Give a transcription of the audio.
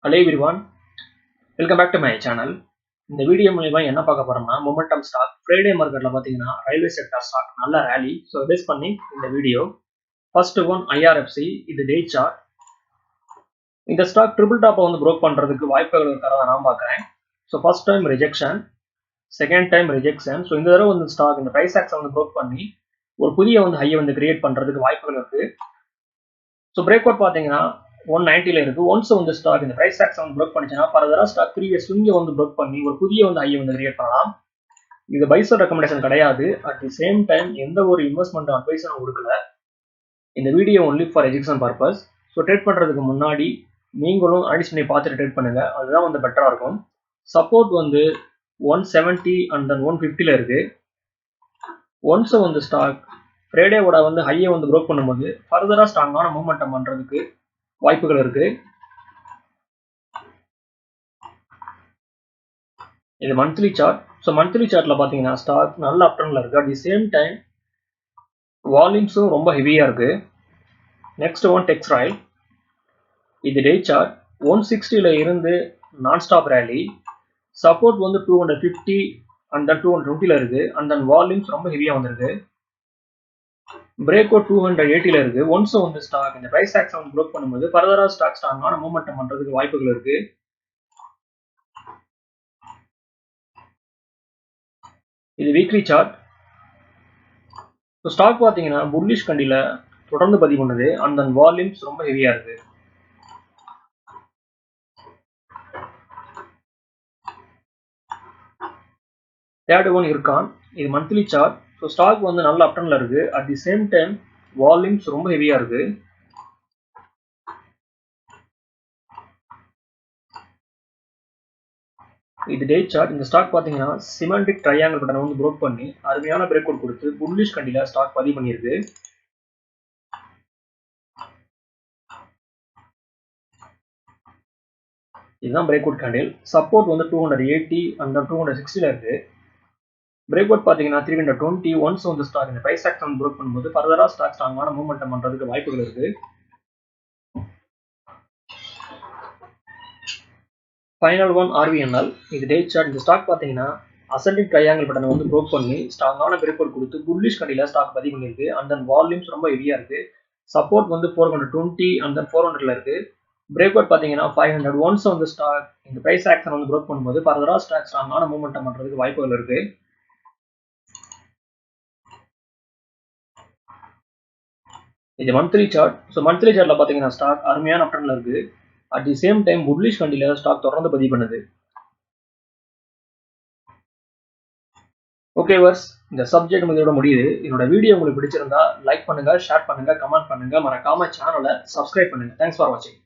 Hello everyone, welcome back to my channel. இந்த video மூலமா என்ன பார்க்க போறோம்னா மொமெண்டம் ஸ்டாக் ஃப்ரைடே மார்க்கெட்ல பாத்தீங்கன்னா ரயில்வே செக்டார் ஸ்டாக் நல்ல ரேலி. ஸோ பேஸ் பண்ணி இந்த வீடியோ ஃபர்ஸ்ட் ஒன் ஐஆர்எஃப்சி, இது டே சார்ட். இந்த ஸ்டாக் ட்ரிபிள் டாப்பை வந்து ப்ரோக் பண்றதுக்கு வாய்ப்புகள் இருக்கிறதா நான் பார்க்குறேன். So first time rejection, second time rejection. So இந்த தடவை வந்து ஸ்டாக் இந்த ப்ரைஸ் ஆக்ஸை வந்து ப்ரோக் பண்ணி ஒரு புதிய வந்து ஹையை வந்து கிரியேட் பண்றதுக்கு வாய்ப்புகள் இருக்கு. ஸோ பிரேக் அவுட் பார்த்தீங்கன்னா 190ல இருக்கு. ஒன்ஸ் வந்து ஸ்டாக் இந்த பிரைஸ் ஆக்ஸ் வந்து ப்ரோக் பண்ணிச்சுன்னா ஃபர்தரா ஸ்டாக் ப்ரீவியஸ் ஸ்விங்கை வந்து ப்ரோக் பண்ணி ஒரு புதிய வந்து ஹையை வந்து கிரியேட் பண்ணலாம். இது பைசர் ரெக்கமெண்டேஷன் கிடையாது. அட் தி சேம் டைம் எந்த ஒரு இன்வெஸ்ட்மெண்ட் அட்வைஸும் கொடுக்கல. இந்த video only for education purpose. So trade பண்றதுக்கு முன்னாடி நீங்களும் அனலைஸ் பண்ணி பார்த்துட்டு ட்ரேட் பண்ணுங்க, அதுதான் வந்து பெட்டரா இருக்கும். சப்போர்ட் வந்து 170 அண்ட் தென் 150ல இருக்கு. ஒன்ஸ் வந்து ஸ்டாக் ஃப்ரைடேவோட வந்து ஹையை வந்து ப்ரோக் பண்ணும்போது ஃபர்தரா ஸ்ட்ராங்கான மூவ்மெண்டம் பண்றதுக்கு வாய்ப்புகள் இருக்கு. இது மந்த்லி சார்ட். ஸோ மந்த்லி சார்ட்ல பாத்தீங்கன்னா ஸ்டாக் நல்ல அப்டர்ன்ல இருக்கு. அட் தி சேம் டைம் வால்யூம்ஸும் ரொம்ப ஹெவியா இருக்கு. நெக்ஸ்ட் ஒன் டெக்ஸ்டைல், இது டே சார்ட். 160ல இருந்து நான் ஸ்டாப் ரேலி. சப்போர்ட் வந்து 250 அண்ட் தென் 220ல இருக்கு. அண்ட் தென் வால்யூம்ஸ் ரொம்ப ஹெவியா வந்திருக்கு. பிரேக் அவுட் 280ல இருக்கு. ஒன்ஸ் வந்து ஸ்டாக் இந்த பிரைஸ் ஆக்ஸ் வந்து ப்ரோக் பண்ணும்போது ஃபர்தரா ஸ்டாக் ஸ்ட்ராங்கான மூவ்மெண்டம் பண்றதுக்கு வாய்ப்புகள் இருக்கு. இது வீக்லி சார்ட். ஸ்டாக் பாத்தீங்கன்னா புல்லிஷ் கண்டில தொடர்ந்து பதிவு பண்ணுது. அண்ட் தென் வால்யூம்ஸ் ரொம்ப ஹெவியா இருக்கு. தேர்ட் ஒன் இருக்கான், இது மந்த்லி சார்ட். ஸோ ஸ்டாக் வந்து நல்ல அப்டர்ன்ல இருக்கு. At the same time volumes ரொம்ப ஹெவியா இருக்கு. இது டே சார்ட். இந்த ஸ்டாக் பாத்தீங்கன்னா சிமெண்டிக் ட்ரையாங்கிள் பட்டனை வந்து ப்ரோக் பண்ணி அருமையான பிரேக் அவுட் கொடுத்து புல்லிஷ் கண்டில ஸ்டாக் பதிவு பண்ணியிருக்கு. இதுதான் பிரேக் அவுட் கேண்டில். சப்போர்ட் வந்து 280 அண்ட் 260ல இருக்கு. பிரேக் அவுட் பாத்தீங்கன்னா 320. ஒன்ஸ் வந்து ஸ்டாக் இந்த பிரைஸ் ஆக்ஷன் ப்ரோக் பண்ணும்போது ஃபர்தரா ஸ்டாக் ஸ்ட்ராங்கான மூவ்மெண்டம் பண்றதுக்கு வாய்ப்புகள் இருக்கு. ஃபைனல் ஒன் ஆர்விஎன்எல், இது டே சார்ட். இந்த ஸ்டாக் பாத்தீங்கன்னா அசெண்டிங் ட்ரையாங்கிள் பட்டனை வந்து ப்ரோக் பண்ணி ஸ்ட்ராங்கான பிரேக் அவுட் கொடுத்து புல்லிஷ் கண்டில ஸ்டாக் பதிவு பண்ணிருக்கு. அண்ட் தென் வால்யூம்ஸ் ரொம்ப ஹெவியா இருக்கு. சப்போர்ட் வந்து 420 அண்ட் தென் 400ல இருக்கு. பிரேக் அவுட் பாத்தீங்கன்னா 500. ஒன்ஸ் வந்து ஸ்டாக் இந்த பிரைஸ் ஆக்ஷன் வந்து ப்ரோக் பண்ணும்போது ஃபர்தரா ஸ்டாக் ஸ்ட்ராங்கான மூவ்மெண்டம் பண்றதுக்கு வாய்ப்புகள் இருக்கு. இது மந்த்லி சார்ட். ஸோ மந்த்லி சார்ட்ல பாத்தீங்கன்னா ஸ்டாக் அருமையான அப்டர்ன்ல இருக்கு. At the same time bullish கண்டில ஸ்டாக் தொடர்ந்து பதிவு பண்ணுது. ஓகே வர்ஸ், இந்த சப்ஜெக்ட் இதோட முடியுது. என்னோட வீடியோ உங்களுக்கு பிடிச்சிருந்தா லைக் பண்ணுங்க, ஷேர் பண்ணுங்க, கமெண்ட் பண்ணுங்க, மறக்காம சேனலை சப்ஸ்கிரைப் பண்ணுங்க. தேங்க்ஸ் ஃபார் வாட்சிங்.